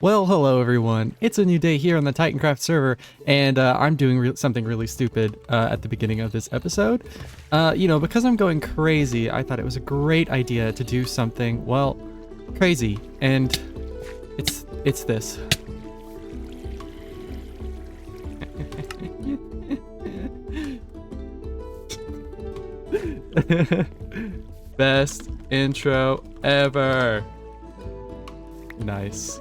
Well, hello everyone. It's a new day here on the Titancraft server, and I'm doing something really stupid at the beginning of this episode. Because I'm going crazy, I thought it was a great idea to do something, well, crazy, and it's this. Best intro ever. Nice.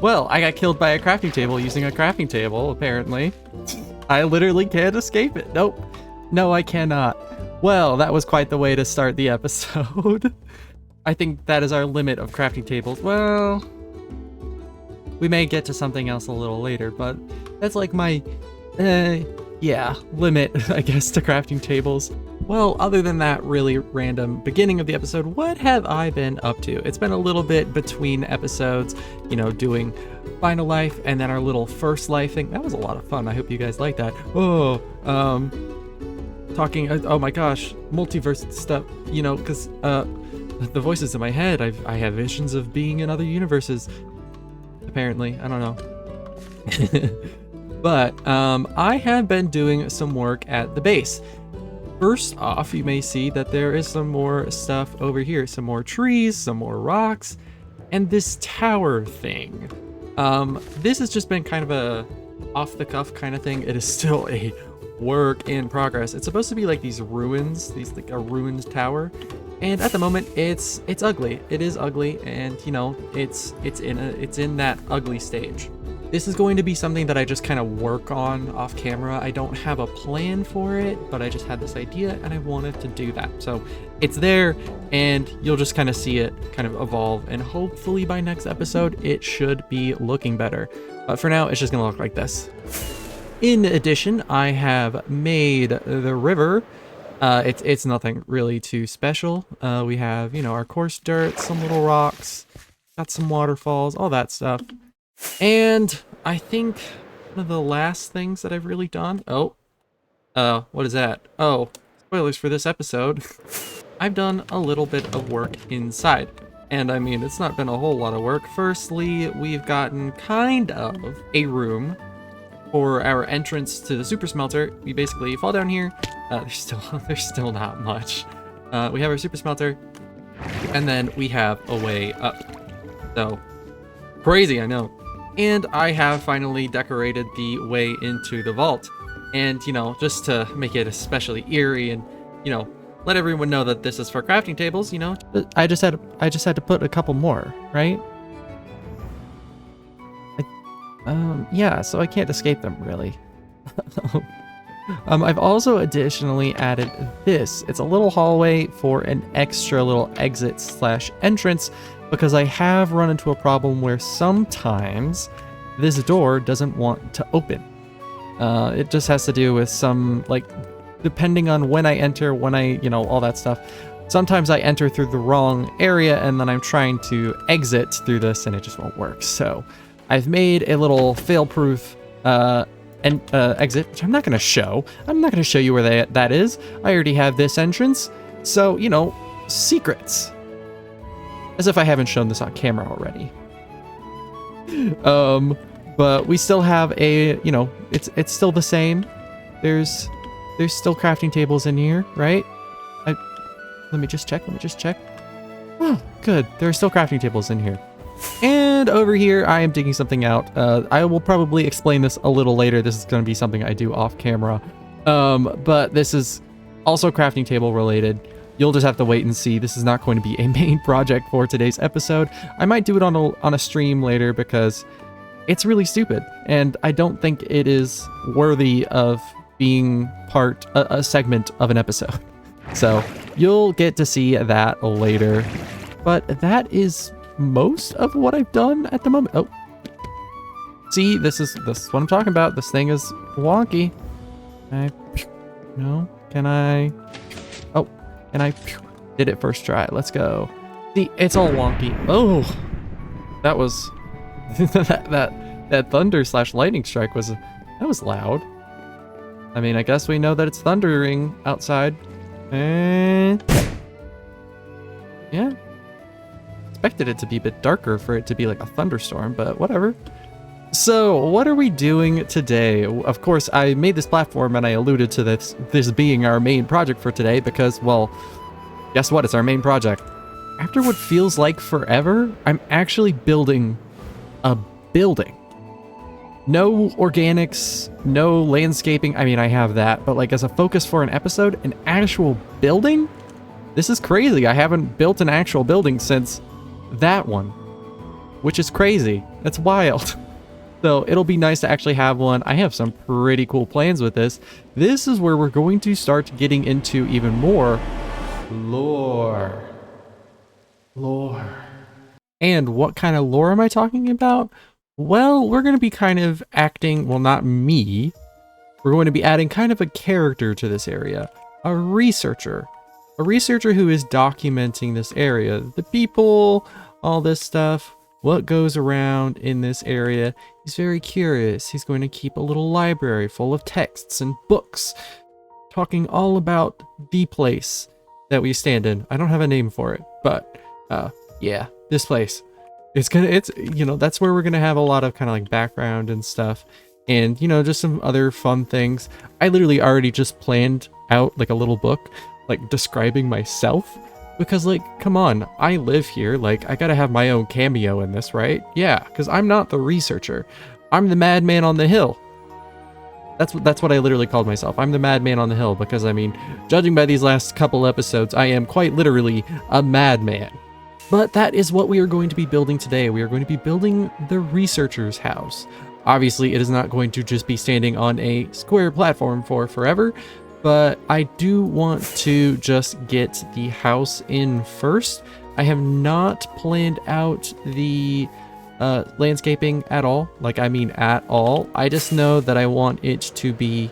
Well, I got killed by a crafting table using a crafting table, apparently. I literally can't escape it. Nope. No, I cannot. Well, that was quite the way to start the episode. I think that is our limit of crafting tables. Well, we may get to something else a little later, but that's like my, limit, I guess, to crafting tables. Well, other than that really random beginning of the episode, what have I been up to? It's been a little bit between episodes, doing Final Life and then our little First Life thing. That was a lot of fun. I hope you guys like that. Oh, talking, oh my gosh, multiverse stuff, because the voices in my head, I have visions of being in other universes. Apparently, I don't know. But I have been doing some work at the base. First off, you may see that there is some more stuff over here, some more trees, some more rocks, and this tower thing. This has just been kind of a off-the-cuff kind of thing. It is still a work in progress. It's supposed to be like these ruins, like a ruined tower, and at the moment it's ugly. It is ugly, and it's in that ugly stage. This is going to be something that I just kind of work on off camera. I don't have a plan for it, but I just had this idea and I wanted to do that. So it's there and you'll just kind of see it kind of evolve, and hopefully by next episode, it should be looking better. But for now, it's just gonna look like this. In addition, I have made the river. It's nothing really too special. We have, our coarse dirt, some little rocks, got some waterfalls, all that stuff. And I think one of the last things that I've really done... what is that? Oh, spoilers for this episode. I've done a little bit of work inside. And I mean, it's not been a whole lot of work. Firstly, we've gotten kind of a room for our entrance to the super smelter. We basically fall down here. There's still not much. We have our super smelter, and then we have a way up. So, crazy, I know. And I have finally decorated the way into the vault. And, just to make it especially eerie and, let everyone know that this is for crafting tables, I just had to put a couple more, right? Yeah, so I can't escape them, really. I've also additionally added this. It's a little hallway for an extra little exit/entrance, because I have run into a problem where sometimes this door doesn't want to open. It just has to do with some, depending on when I enter, all that stuff. Sometimes I enter through the wrong area and then I'm trying to exit through this and it just won't work. So I've made a little fail-proof exit, which I'm not going to show. I'm not going to show you where that is. I already have this entrance. So, secrets. As if I haven't shown this on camera already. But we still have a, it's still the same. There's still crafting tables in here, right? Let me just check. Oh, good. There are still crafting tables in here. And over here, I am digging something out. I will probably explain this a little later. This is going to be something I do off camera. But this is also crafting table related. You'll just have to wait and see. This is not going to be a main project for today's episode. I might do it on a stream later because it's really stupid. And I don't think it is worthy of being a segment of an episode. So you'll get to see that later. But that is most of what I've done at the moment. Oh, see, this is what I'm talking about. This thing is wonky. Can I did it first try? Let's go. See, it's all wonky. Oh, that was that thunder/lightning strike was loud. I mean, I guess we know that it's thundering outside. And yeah, expected it to be a bit darker for it to be like a thunderstorm, but whatever. So, what are we doing today? Of course, I made this platform and I alluded to this being our main project for today because, well, guess what? It's our main project. After what feels like forever, I'm actually building a building. No organics, no landscaping. I mean, I have that, but like as a focus for an episode, an actual building? This is crazy. I haven't built an actual building since that one, which is crazy. That's wild. So it'll be nice to actually have one. I have some pretty cool plans with this. This is where we're going to start getting into even more lore. And what kind of lore am I talking about? Well, we're going to be kind of acting, well, not me. We're going to be adding kind of a character to this area. A researcher. A researcher who is documenting this area. The people, all this stuff. What goes around in this area. He's very curious. He's going to keep a little library full of texts and books talking all about the place that we stand in. I don't have a name for it, but yeah, this place. It's you know, that's where we're gonna have a lot of kind of like background and stuff, and you know, just some other fun things. I literally already just planned out like a little book like describing myself. Because, like, come on, I live here, like, I gotta have my own cameo in this, right? Yeah, because I'm not the researcher. I'm the madman on the hill. That's what I literally called myself. I'm the madman on the hill, because, I mean, judging by these last couple episodes, I am quite literally a madman. But that is what we are going to be building today. We are going to be building the researcher's house. Obviously, it is not going to just be standing on a square platform for forever, but I do want to just get the house in first. I have not planned out the landscaping at all. Like, I mean at all. I just know that I want it to be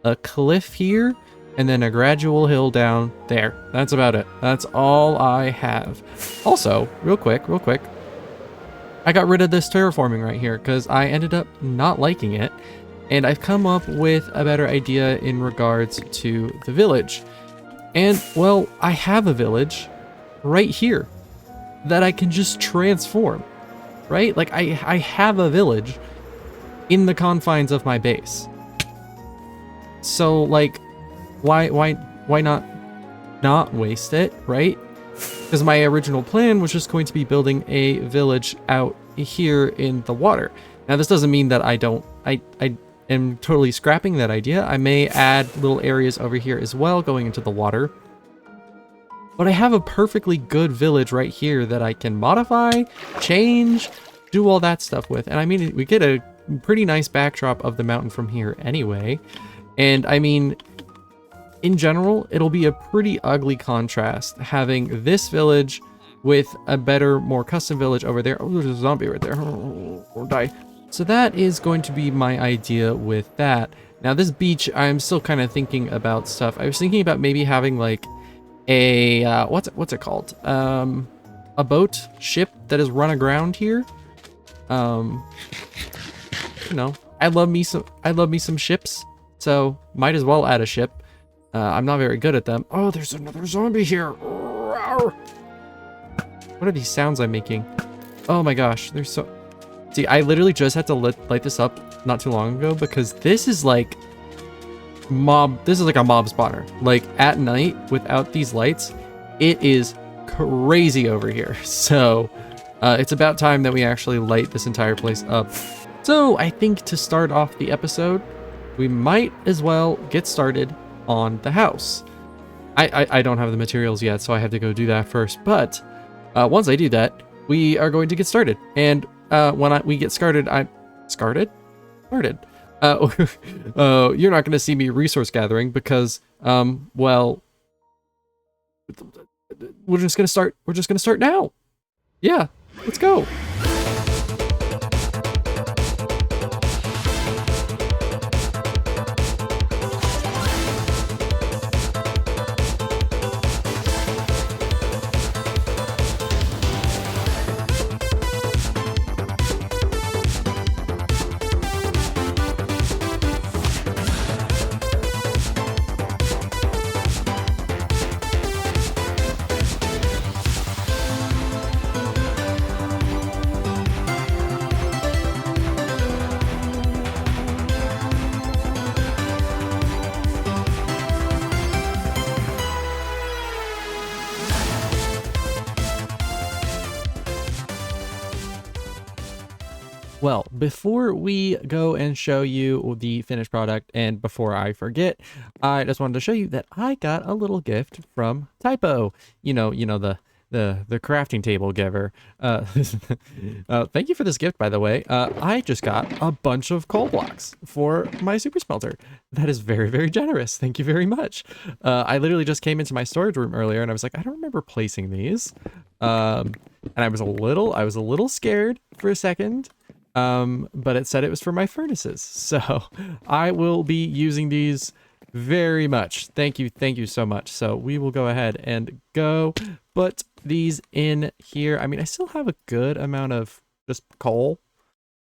a cliff here and then a gradual hill down there. That's about it. That's all I have. Also, real quick, I got rid of this terraforming right here because I ended up not liking it. And I've come up with a better idea in regards to the village. And, well, I have a village right here that I can just transform, right? Like, I have a village in the confines of my base. So, like, why not waste it, right? Because my original plan was just going to be building a village out here in the water. Now, this doesn't mean that I am totally scrapping that idea. I may add little areas over here as well going into the water. But I have a perfectly good village right here that I can modify, change, do all that stuff with. And I mean, we get a pretty nice backdrop of the mountain from here anyway. And I mean, in general, it'll be a pretty ugly contrast having this village with a better, more custom village over there. Oh, there's a zombie right there. Or die. So that is going to be my idea with that. Now this beach, I'm still kind of thinking about stuff. I was thinking about maybe having like a, what's it called? A boat, ship that is run aground here. You know, I love me some ships, so might as well add a ship. I'm not very good at them. Oh, there's another zombie here. What are these sounds I'm making? Oh my gosh, there's so... See, I literally just had to light this up not too long ago because this is like a mob spawner. Like at night without these lights, it is crazy over here. So it's about time that we actually light this entire place up. So I think to start off the episode, we might as well get started on the house. I don't have the materials yet, so I have to go do that first. But once I do that, we are going to get started. And when we get started, you're not going to see me resource gathering because, well, we're just going to start now. Yeah, let's go. Well, before we go and show you the finished product, and before I forget, I just wanted to show you that I got a little gift from Typo. The crafting table giver. Thank you for this gift, by the way. I just got a bunch of coal blocks for my super smelter. That is very, very generous. Thank you very much. I literally just came into my storage room earlier, and I was like, I don't remember placing these. And I was a little scared for a second. But it said it was for my furnaces. So I will be using these very much. Thank you so much. So we will go ahead and go put these in here. I mean, I still have a good amount of just coal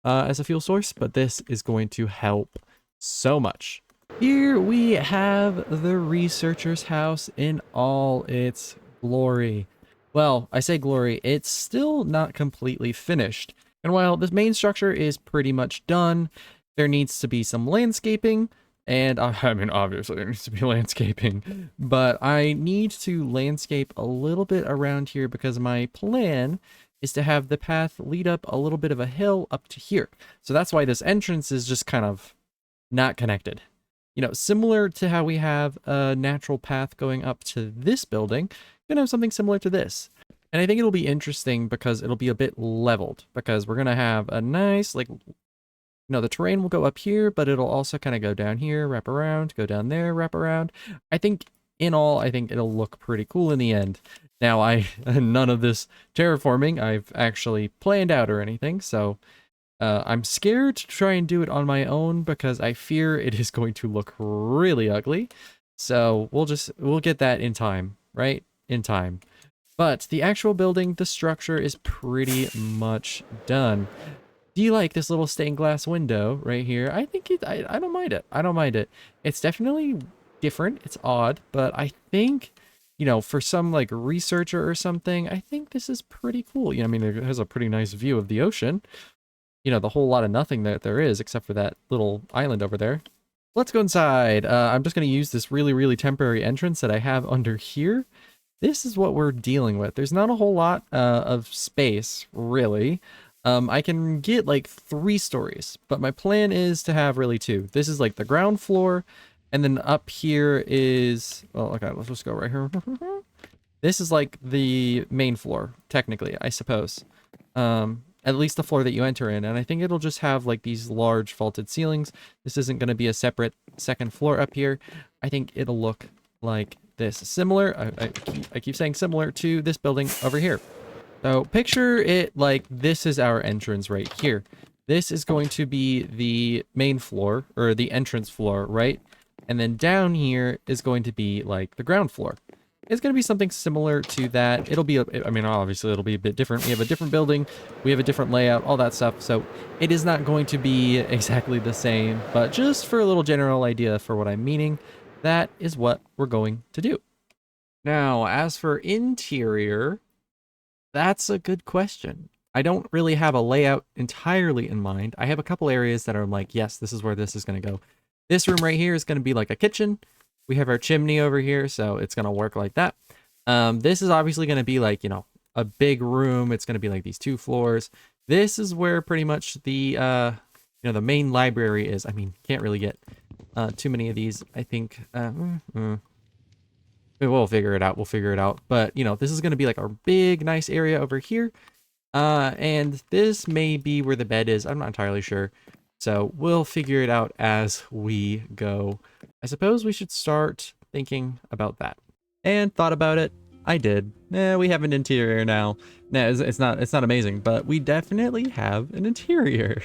as a fuel source, but this is going to help so much. Here we have the researcher's house in all its glory. Well, I say glory, it's still not completely finished. And while this main structure is pretty much done, there needs to be some landscaping. And I mean, obviously there needs to be landscaping, but I need to landscape a little bit around here because my plan is to have the path lead up a little bit of a hill up to here. So that's why this entrance is just kind of not connected. You know, similar to how we have a natural path going up to this building, we're gonna have something similar to this. And I think it'll be interesting because it'll be a bit leveled, because we're going to have a nice, like, the terrain will go up here, but it'll also kind of go down here, wrap around, go down there, wrap around. I think I think it'll look pretty cool in the end. Now, none of this terraforming I've actually planned out or anything, so I'm scared to try and do it on my own because I fear it is going to look really ugly. So we'll get that in time, right? In time. But the actual building, the structure is pretty much done. Do you like this little stained glass window right here? I think I don't mind it. I don't mind it. It's definitely different. It's odd, but I think, for some like researcher or something, I think this is pretty cool. I mean, it has a pretty nice view of the ocean. The whole lot of nothing that there is, except for that little island over there. Let's go inside. I'm just going to use this really, really temporary entrance that I have under here. This is what we're dealing with. There's not a whole lot of space, really. I can get like 3 stories, but my plan is to have really 2. This is like the ground floor, and then up here is, well, okay, let's just go right here. This is like the main floor, technically, I suppose. At least the floor that you enter in, and I think it'll just have like these large vaulted ceilings. This isn't going to be a separate second floor up here. I think it'll look like this, similar, I keep saying similar to this building over here. So picture it like this is our entrance right here. This is going to be the main floor, or the entrance floor, right? And then down here is going to be like the ground floor. It's going to be something similar to that. It'll be, I mean, obviously it'll be a bit different. We have a different building, we have a different layout, all that stuff. So it is not going to be exactly the same, but just for a little general idea for what I'm meaning, that is what we're going to do. Now, as for interior, that's a good question. I don't really have a layout entirely in mind. I have a couple areas that are like, yes, this is where this is going to go. This room right here is going to be like a kitchen. We have our chimney over here, so it's going to work like that. This is obviously going to be like, a big room. It's going to be like these 2 floors. This is where pretty much the, the main library is. I mean, can't really get too many of these, I think. We'll figure it out. We'll figure it out. But, this is going to be like a big, nice area over here. And this may be where the bed is. I'm not entirely sure. So we'll figure it out as we go. I suppose we should start thinking about that. And thought about it. I did. We have an interior now. No, it's not amazing, but we definitely have an interior.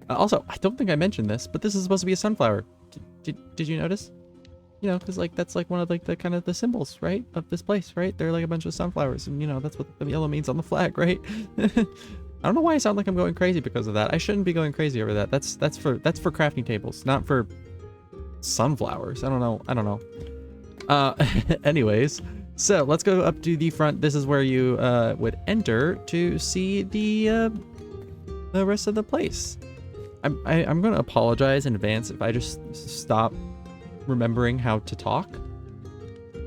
Also, I don't think I mentioned this, but this is supposed to be a sunflower. Did you notice? Because like that's like one of like the kind of the symbols, right, of this place, right? They're like a bunch of sunflowers, and that's what the yellow means on the flag, right? I don't know why I sound like I'm going crazy because of that. I shouldn't be going crazy over that. That's for crafting tables, not for sunflowers. I don't know. Anyways, so let's go up to the front. This is where you would enter to see the rest of the place. I'm going to apologize in advance if I just stop remembering how to talk.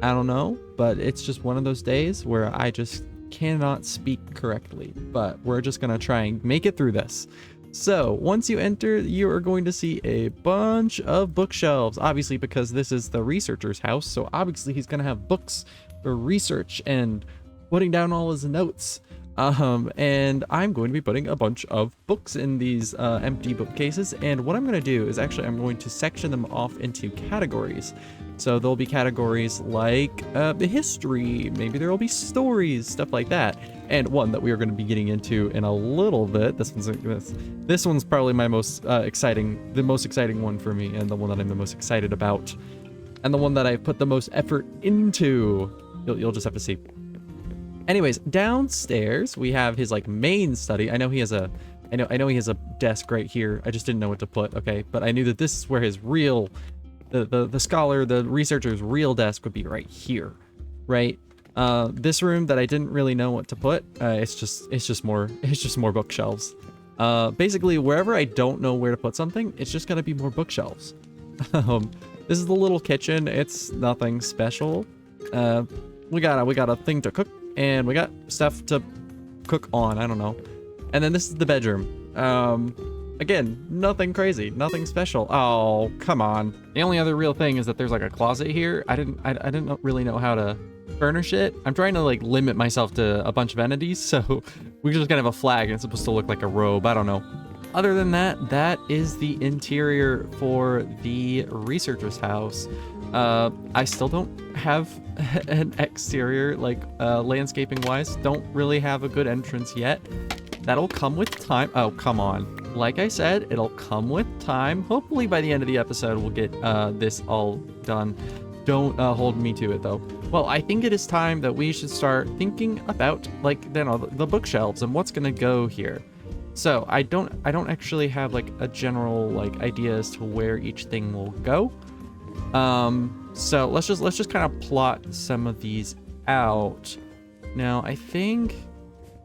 I don't know, but it's just one of those days where I just cannot speak correctly, but we're just gonna try and make it through this. So once you enter, you are going to see a bunch of bookshelves, obviously because this is the researcher's house. So obviously he's going to have books for research and putting down all his notes. And I'm going to be putting a bunch of books in these empty bookcases. And what I'm going to do is actually I'm going to section them off into categories. So there'll be categories like history, maybe there'll be stories, stuff like that. And one that we are going to be getting into in a little bit. This one's probably my most exciting, the most exciting one for me, and the one that I'm the most excited about, and the one that I've put the most effort into. You'll just have to see. Anyways, downstairs we have his like main study. I know he has a desk right here. I just didn't know what to put. Okay, but I knew that this is where his real, the scholar, the researcher's real desk would be right here, right? This room that I didn't really know what to put. It's just more bookshelves. Basically wherever I don't know where to put something, it's just gonna be more bookshelves. This is the little kitchen. It's nothing special. We got a thing to cook, and we got stuff to cook on. I don't know. And then this is the bedroom. Again, nothing crazy, nothing special. Oh, come on. The only other real thing is that there's like a closet here. I didn't really know how to furnish it. I'm trying to like limit myself to a bunch of entities, so we just kind of have a flag and it's supposed to look like a robe. I don't know. Other than that, that is the interior for the researcher's house. I still don't have an exterior, like landscaping wise. Don't really have a good entrance yet. That'll come with time. Oh, come on. Like I said, it'll come with time. Hopefully by the end of the episode, we'll get this all done. Don't hold me to it though. Well, I think it is time that we should start thinking about like, you know, the bookshelves and what's gonna go here. So I don't actually have like a general like idea as to where each thing will go. So let's just kind of plot some of these out. Now I think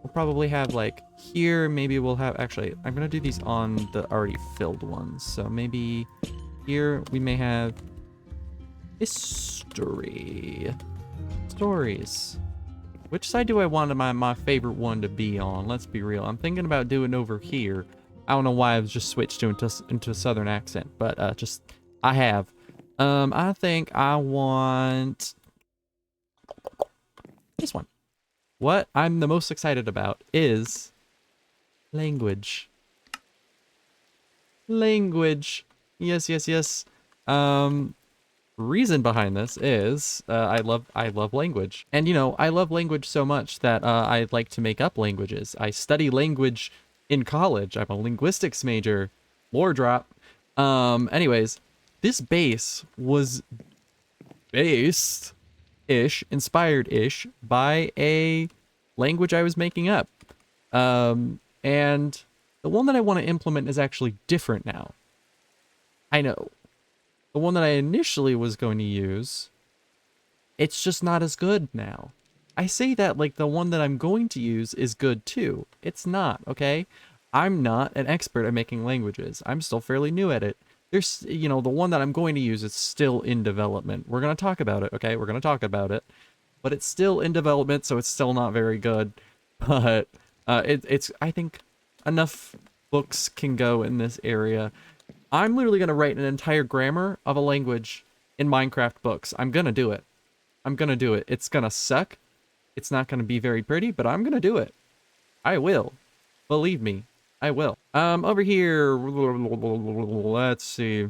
we'll probably have like here, maybe we'll have, actually, I'm gonna do these on the already filled ones. So maybe here we may have history, stories. Which side do I want my favorite one to be on? Let's be real. I'm thinking about doing over here. I don't know why I've just switched into a southern accent, but just I have. I think I want this one. What I'm the most excited about is language. Language. Yes, yes, yes. Reason behind this is I love language. And you know, I love language so much that I like to make up languages. I study language in college. I'm a linguistics major. Lore drop. Anyways, this base was based-ish, inspired-ish by a language I was making up. And the one that I want to implement is actually different now. I know. The one that I initially was going to use, it's just not as good now. I say that like the one that I'm going to use is good too. It's not, okay? I'm not an expert at making languages. I'm still fairly new at it. There's, you know, the one that I'm going to use is still in development. We're going to talk about it, okay? We're going to talk about it. But it's still in development, so it's still not very good. But it's I think enough books can go in this area. I'm literally going to write an entire grammar of a language in Minecraft books. I'm going to do it. I'm going to do it. It's going to suck. It's not going to be very pretty, but I'm going to do it. I will. Believe me, I will. Over here, let's see.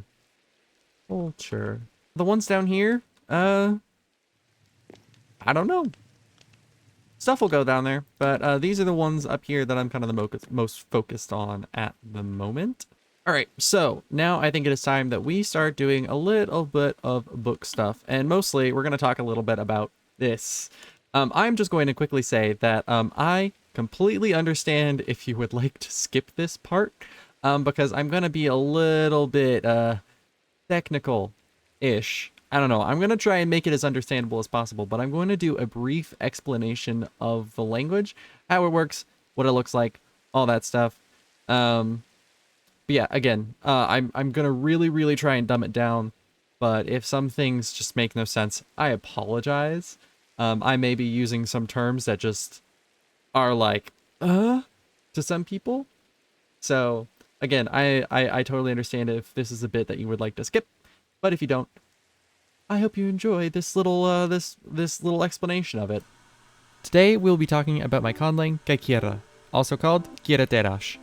Culture. The ones down here, I don't know. Stuff will go down there, but these are the ones up here that I'm kind of the most focused on at the moment. All right, so now I think it is time that we start doing a little bit of book stuff, and mostly we're going to talk a little bit about this. I'm just going to quickly say that I completely understand if you would like to skip this part, because I'm going to be a little bit technical-ish. I don't know. I'm going to try and make it as understandable as possible, but I'm going to do a brief explanation of the language, how it works, what it looks like, all that stuff. But yeah, again, I'm going to really try and dumb it down, but if some things just make no sense, I apologize. I may be using some terms that just are like, to some people. So Again, I totally understand if this is a bit that you would like to skip, but if you don't, I hope you enjoy this little this little explanation of it. Today we'll be talking about my conlang Kaikira, also called Kireterash.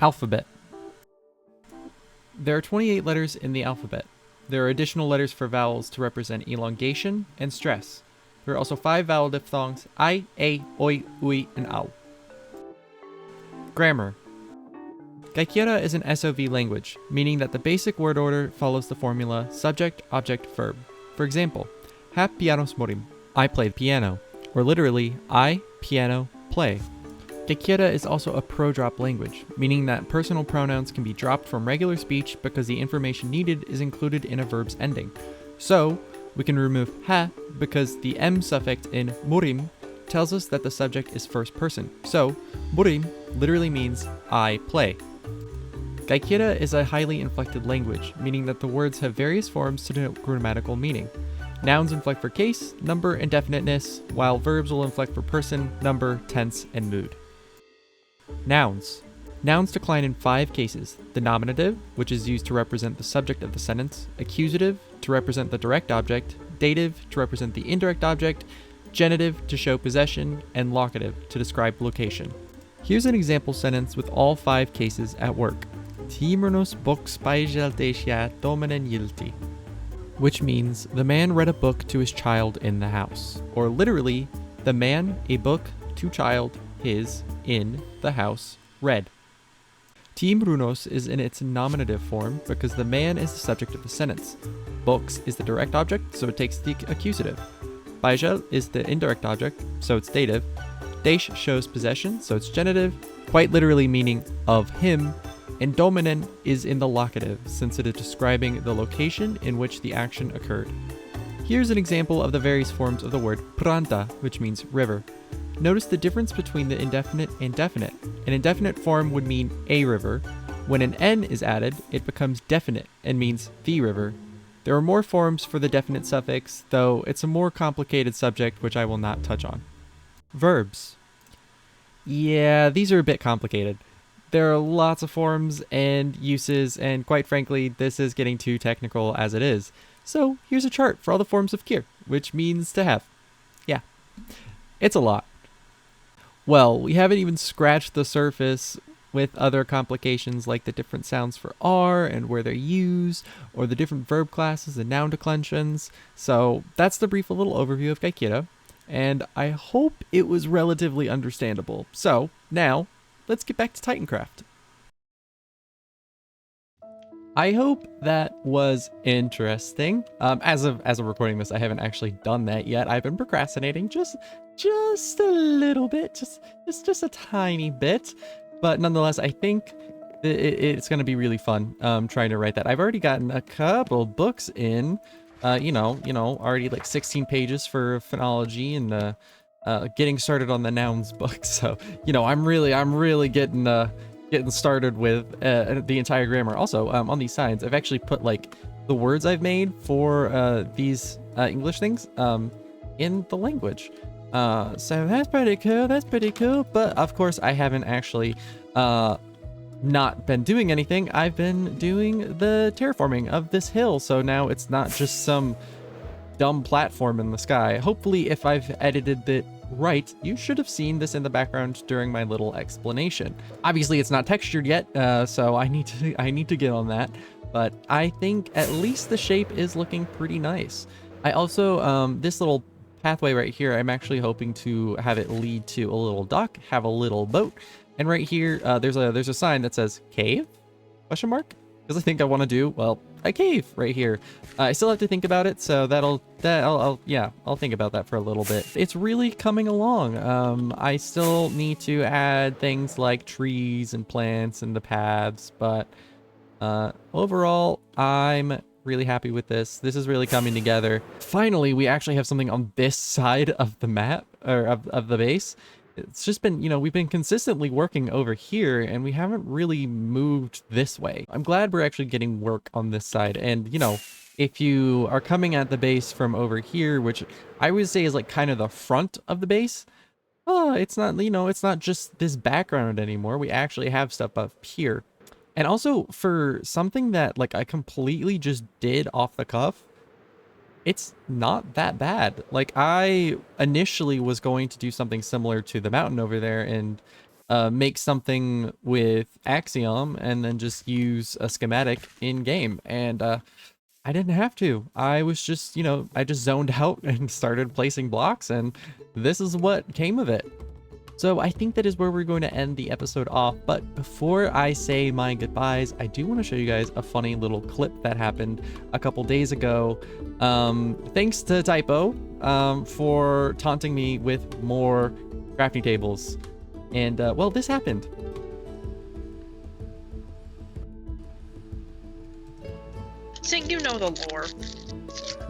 Alphabet. There are 28 letters in the alphabet. There are additional letters for vowels to represent elongation and stress. There are also 5 vowel diphthongs: I, A, Oi, Ui, and Au. Grammar. Kaikira is an SOV language, meaning that the basic word order follows the formula subject, object, verb. For example, ha pianos morim, I play the piano, or literally, I, piano, play. Kaikira is also a pro-drop language, meaning that personal pronouns can be dropped from regular speech because the information needed is included in a verb's ending. So, we can remove ha because the m suffix in morim tells us that the subject is first person. So, morim literally means I play. Kaikira is a highly inflected language, meaning that the words have various forms to denote grammatical meaning. Nouns inflect for case, number, and definiteness, while verbs will inflect for person, number, tense, and mood. Nouns. Nouns decline in 5 cases: the nominative, which is used to represent the subject of the sentence; accusative, to represent the direct object; dative, to represent the indirect object; genitive, to show possession; and locative, to describe location. Here's an example sentence with all 5 cases at work. Timurnos box paijaltesia dominen yilti, which means the man read a book to his child in the house, or literally, the man a book to child his in the house read. Timrunos is in its nominative form because the man is the subject of the sentence. Box is the direct object, so it takes the accusative. Paijal is the indirect object, so it's dative. Desh shows possession, so it's genitive, quite literally meaning of him. And dominen is in the locative, since it is describing the location in which the action occurred. Here's an example of the various forms of the word pranta, which means river. Notice the difference between the indefinite and definite. An indefinite form would mean a river. When an n is added, it becomes definite and means the river. There are more forms for the definite suffix, though it's a more complicated subject which I will not touch on. Verbs. Yeah, these are a bit complicated. There are lots of forms and uses, and quite frankly, this is getting too technical as it is. So here's a chart for all the forms of kir, which means to have. Yeah, it's a lot. Well, we haven't even scratched the surface with other complications like the different sounds for R and where they're used, or the different verb classes and noun declensions. So that's the brief little overview of Kaikira, and I hope it was relatively understandable. So now, let's get back to Titancraft. I hope that was interesting. As of recording this, I haven't actually done that yet. I've been procrastinating just a little bit, just a tiny bit, but nonetheless, I think it's going to be really fun trying to write that. I've already gotten a couple books in, already like 16 pages for phonology and getting started on the nouns book. So, I'm really getting started with the entire grammar. Also, on these signs, I've actually put like the words I've made for these English things in the language. So that's pretty cool. But of course, I haven't actually not been doing anything. I've been doing the terraforming of this hill. So now it's not just some dumb platform in the sky. Hopefully, if I've edited it right, you should have seen this in the background during my little explanation. Obviously, it's not textured yet, so I need to get on that. But I think at least the shape is looking pretty nice. I also this little pathway right here, I'm actually hoping to have it lead to a little dock, have a little boat, and right here there's a sign that says cave? Question mark? Because I think I want to do, well, a cave right here. I still have to think about it, so I'll think about that for a little bit. It's really coming along. I still need to add things like trees and plants and the paths, but overall, I'm really happy with this. This is really coming together. Finally, we actually have something on this side of the map, or of the base. It's just been, we've been consistently working over here and we haven't really moved this way. I'm glad we're actually getting work on this side. And, if you are coming at the base from over here, which I would say is like kind of the front of the base, oh, it's not, you know, it's not just this background anymore. We actually have stuff up here. And also for something that like I completely just did off the cuff, it's not that bad. Like I initially was going to do something similar to the mountain over there and make something with Axiom and then just use a schematic in game. And I didn't have to. I was just, you know, I just zoned out and started placing blocks, and this is what came of it. So I think that is where we're going to end the episode off. But before I say my goodbyes, I do want to show you guys a funny little clip that happened a couple days ago. Thanks to Typo for taunting me with more crafting tables. And well, this happened. Sing, you know the lore.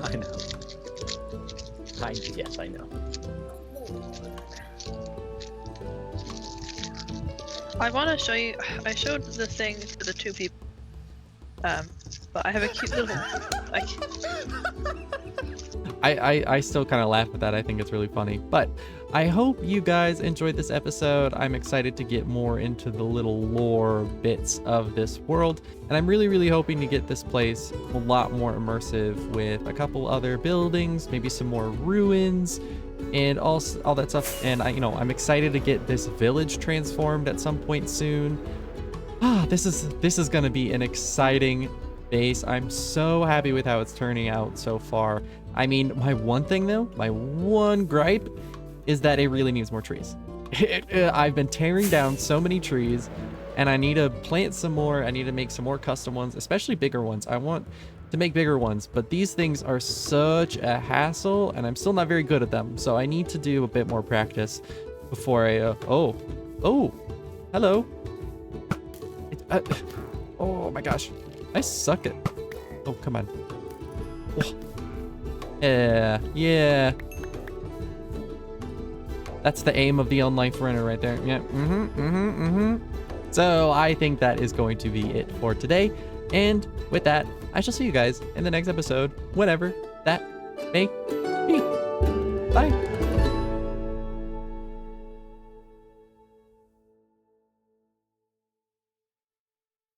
I know. Yes, I know. I want to show you. I showed the thing to the two people. But I have a cute little. I still kind of laugh at that. I think it's really funny. But I hope you guys enjoyed this episode. I'm excited to get more into the little lore bits of this world. And I'm really, really hoping to get this place a lot more immersive with a couple other buildings, maybe some more ruins, and all that stuff. And I'm excited to get this village transformed at some point soon. This is gonna be an exciting base. I'm so happy with how it's turning out so far. I mean, my one gripe is that it really needs more trees. I've been tearing down so many trees, and I need to plant some more. I need to make some more custom ones, especially bigger ones. I want to make bigger ones, but these things are such a hassle, and I'm still not very good at them. So I need to do a bit more practice before I, oh, hello. Oh my gosh, I suck at, oh, come on. Oh. Yeah. That's the aim of the on-life runner right there. Yeah, So I think that is going to be it for today. And with that, I shall see you guys in the next episode, whenever that may be. Bye.